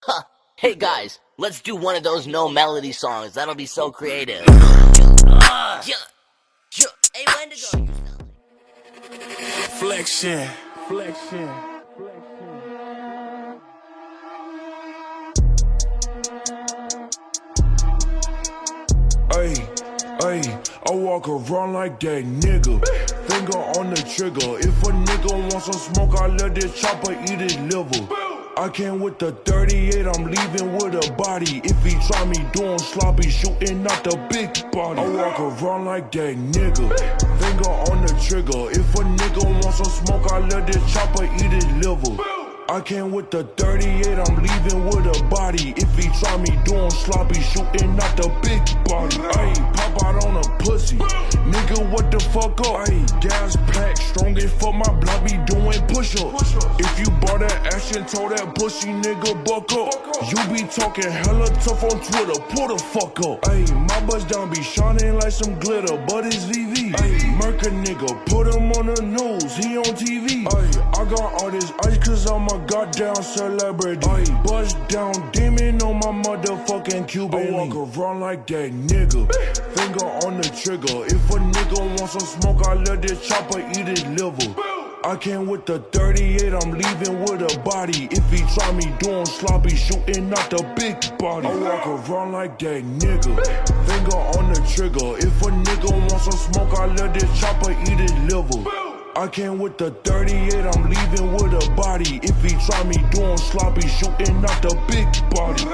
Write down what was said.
Huh. Hey guys, let's do one of those no melody songs. That'll be so creative. Hey, Wendigo. Flexion. Ay, I walk around like that nigga. Finger on the trigger. If a nigga wants some smoke, I let this chopper eat his liver. I came with the 38, I'm leaving with a body. If he try me doing sloppy, shooting out the big body. I walk around like that nigga. Finger on the trigger. If a nigga wants some smoke, I let this chopper eat his liver. I came with the 38, I'm leaving with a body. If he try me doing sloppy, shooting out the big body. Ayy, pop out on a pussy. Nigga, what the fuck up? Ayy, gas pack, strong as fuck, my blood be doing push-ups. If you bought that action, told that pussy nigga buck up. You be talking hella tough on Twitter, pull the fuck up. Ayy, my bust down be shining like some glitter, but it's VV. Ayy, murk a nigga, put him on the news, he on TV. Ayy, I got all this ice cause I'm a goddamn celebrity. Ayy, bust down demon on my motherfucking Cuban. I walk around like that nigga. Finger on the trigger. If a nigga wants some smoke, I let this chopper eat his liver. I came with the 38, I'm leaving with a body. If he try me doing sloppy, shooting out the big body. I walk around like that nigga. Finger on the trigger. If a nigga wants some smoke, I let this chopper eat his liver. I came with the 38, I'm leaving with a body. If he try me doing sloppy, shooting out the big body.